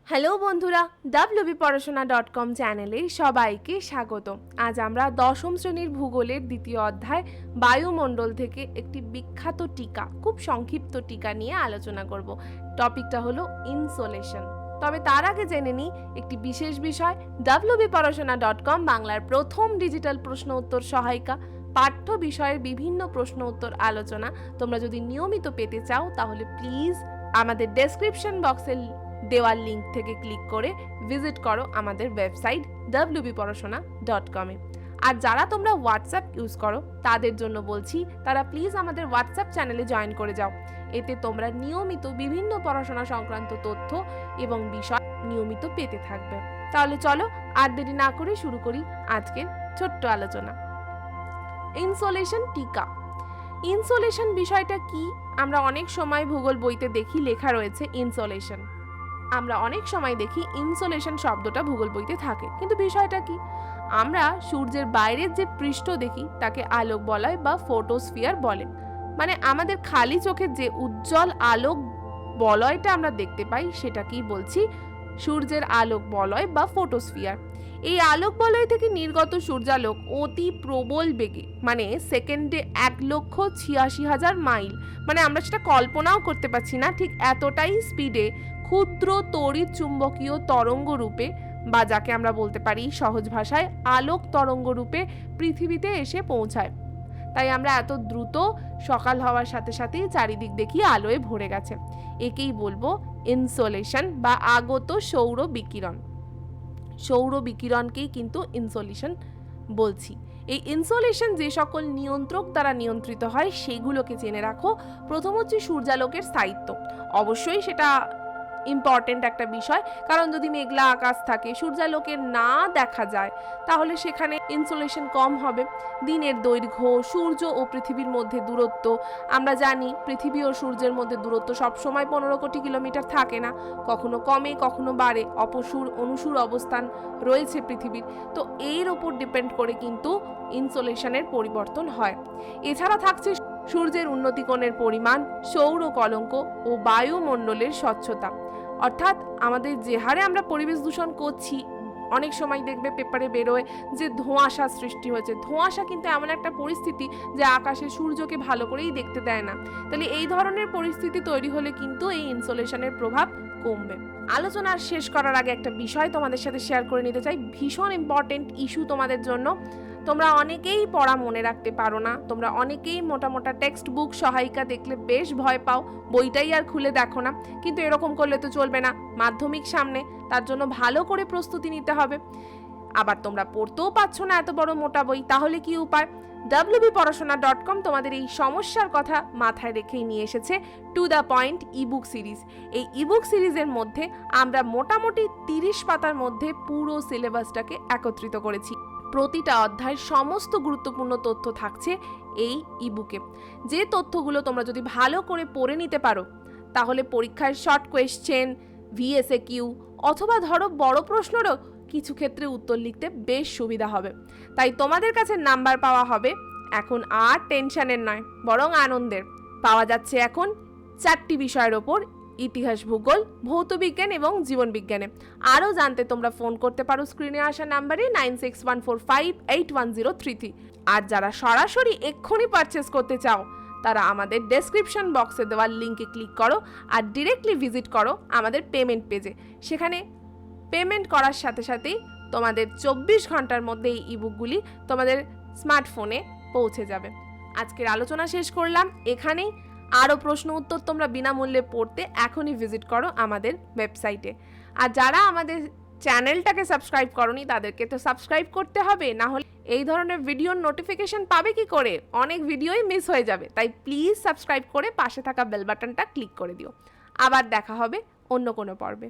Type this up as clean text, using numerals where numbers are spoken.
Hello বন্ধুরা, wbporashona.com চ্যানেলে সবাইকে স্বাগত। আজ আমরা দশম শ্রেণীর ভূগোলের দ্বিতীয় অধ্যায় বায়ুমণ্ডল থেকে একটি বিখ্যাত টিকা, খুব সংক্ষিপ্ত টিকা নিয়ে আলোচনা করব। টপিকটা হলো ইনসোলেশন। তবে তার আগে জেনে নিই একটি বিশেষ বিষয়। wbporashona.com বাংলার প্রথম ডিজিটাল প্রশ্ন উত্তর সহায়িকা। পাঠ্য বিষয়ের বিভিন্ন প্রশ্ন উত্তর আলোচনা তোমরা যদি নিয়মিত পেতে চাও তাহলে প্লিজ আমাদের ডেসক্রিপশন বক্সের দেওয়ার লিঙ্ক থেকে ক্লিক করে ভিজিট করো আমাদের ওয়েবসাইট wbporashona.com এ। আর যারা তোমরা হোয়াটসঅ্যাপ ইউজ করো তাদের জন্য বলছি তারা প্লিজ আমাদের হোয়াটসঅ্যাপ চ্যানেলে জয়েন করে যাও। এতে তোমরা নিয়মিত বিভিন্ন পড়াশোনা সংক্রান্ত তথ্য এবং বিষয় নিয়মিত পেতে থাকবে। তাহলে চলো আর দেরি না করে শুরু করি আজকের ছোট্ট আলোচনা। ইনসোলেশন টিকা। ইনসোলেশন বিষয়টা কি? আমরা অনেক সময় ভূগোল বইতে দেখি লেখা রয়েছে ইনসোলেশন। আমরা অনেক সময় দেখি ইনসোলেশন শব্দটা ভূগোল বইতে থাকে, কিন্তু বিষয়টা কি? আমরা সূর্যের বাইরের যে পৃষ্ঠ দেখি তাকে আলোক বলয় বা ফোটোস্ফিয়ার বলে। মানে আমাদের খালি চোখের যে উজ্জ্বল আলোক বলয়টা আমরা দেখতে পাই সেটাকেই বলছি সূর্যের আলোক বলয় বা ফোটোস্ফিয়ার। এই আলোক বলয় থেকে নির্গত সূর্যালোক অতি প্রবল বেগে, মানে সেকেন্ডে 1,86,000 মাইল, মানে আমরা সেটা কল্পনাও করতে পারছি না, ঠিক এতটাই স্পিডে ক্ষুদ্র তড়িৎ চুম্বকীয় তরঙ্গ রূপে, বা যাকে আমরা বলতে পারি সহজ ভাষায় আলোক তরঙ্গ রূপে পৃথিবীতে এসে পৌঁছায়। তাই আমরা এত দ্রুত সকাল হওয়ার সাথে সাথেই চারিদিক দেখি আলোয় ভরে গেছে। একেই বলবো ইনসোলেশন বা আগত সৌর বিকিরণ। সৌর বিকিরণকেই কিন্তু ইনসোলেশন বলছি। এই ইনসোলেশন যে সকল নিয়ন্ত্রক দ্বারা নিয়ন্ত্রিত হয় সেগুলোকে জেনে রাখো। প্রথম হচ্ছে সূর্যালোকের স্থায়িত্ব। অবশ্যই সেটা ইম্পর্টেন্ট একটা বিষয়, কারণ যদি মেঘলা আকাশ থাকে, সূর্যালোকের না দেখা যায়, তাহলে সেখানে ইনসোলেশন কম হবে। দিনের দৈর্ঘ্য, সূর্য ও পৃথিবীর মধ্যে দূরত্ব, আমরা জানি পৃথিবী ও সূর্যের মধ্যে দূরত্ব সবসময় 15 কোটি কিলোমিটার থাকে না, কখনো কমে কখনো বাড়ে। অপসূর অনুসূর অবস্থান রয়েছে পৃথিবীর, তো এর ওপর ডিপেন্ড করে কিন্তু ইনসোলেশনের পরিবর্তন হয়। এছাড়া থাকছে সূর্যের উন্নতিকোণের পরিমাণ, সৌর কলঙ্ক ও বায়ুমণ্ডলের স্বচ্ছতা। অর্থাৎ আমাদের যে হারে আমরা পরিবেশ দূষণ করছি, অনেক সময় দেখবে পেপারে বেরোয় যে ধোঁয়াশা সৃষ্টি হয়েছে। ধোঁয়াশা কিন্তু এমন একটা পরিস্থিতি যে আকাশে সূর্যকে ভালো করেই দেখতে দেয় না। তাহলে এই ধরনের পরিস্থিতি তৈরি হলে কিন্তু এই ইনসোলেশনের প্রভাব কমবে। আলোচনা শেষ করার আগে একটা বিষয় তোমাদের সাথে শেয়ার করে নিতে চাই, ভীষণ ইম্পর্টেন্ট ইস্যু তোমাদের জন্য। তোমরা অনেকেই পড়া মনে রাখতে পারো না, তোমরা অনেকেই মোটা মোটা টেক্সট বুক সহায়িকা দেখলে বেশ ভয় পাও, বইটাই আর খুলে দেখো না। কিন্তু এরকম করলে তো চলবে না, মাধ্যমিক সামনে, তার জন্য ভালো করে প্রস্তুতি নিতে হবে। আবার তোমরা পড়তেও পারছো না এত বড় মোটা বই, তাহলে কি উপায়? wbporashona.com তোমাদের এই সমস্যার কথা মাথায় রেখেই নিয়ে এসেছে to the point ebook series. এই ইবুক সিরিজের মধ্যে আমরা মোটামুটি 30 পাতার মধ্যে পুরো সিলেবাসটাকে একত্রিত করেছি। প্রতিটা অধ্যায়ের সমস্ত গুরুত্বপূর্ণ তথ্য থাকছে এই ইবুকে। যে তথ্যগুলো তোমরা যদি ভালো করে পড়ে নিতে পারো, তাহলে পরীক্ষায় শর্ট কোয়েশ্চেন, VSAQ অথবা ধরো বড় প্রশ্নেরও কিছু ক্ষেত্রে উত্তর লিখতে বেশ সুবিধা হবে। তাই তোমাদের কাছে নাম্বার পাওয়া হবে এখন আর টেনশনের নয়, বরং আনন্দের। পাওয়া যাচ্ছে এখন 4টি বিষয়ের ওপর: ইতিহাস, ভূগোল, ভৌতবিজ্ঞান এবং জীবনবিজ্ঞানে। আরও জানতে তোমরা ফোন করতে পারো স্ক্রিনে আসা নাম্বারে 9614581033। আর যারা সরাসরি এক্ষুনি পারচেস করতে চাও তারা আমাদের ডেসক্রিপশন বক্সে দেওয়া লিঙ্কে ক্লিক করো আর ডিরেক্টলি ভিজিট করো আমাদের পেমেন্ট পেজে। সেখানে পেমেন্ট করার সাথে সাথেই তোমাদের 24 ঘন্টার মধ্যে এই ইবুকগুলি তোমাদের স্মার্টফোনে পৌঁছে যাবে। আজকের আলোচনা শেষ করলাম এখানেই। আরও প্রশ্ন উত্তর তোমরা বিনামূল্যে পড়তে এখনই ভিজিট করো আমাদের ওয়েবসাইটে। আর যারা আমাদের চ্যানেলটাকে সাবস্ক্রাইব করোনি তাদেরকে তো সাবস্ক্রাইব করতে হবে, না হলে এই ধরনের ভিডিওর নোটিফিকেশন পাবে কি করে? অনেক ভিডিওই মিস হয়ে যাবে। তাই প্লিজ সাবস্ক্রাইব করে পাশে থাকা বেল বাটনটা ক্লিক করে দিও। আবার দেখা হবে অন্য কোনো পর্বে।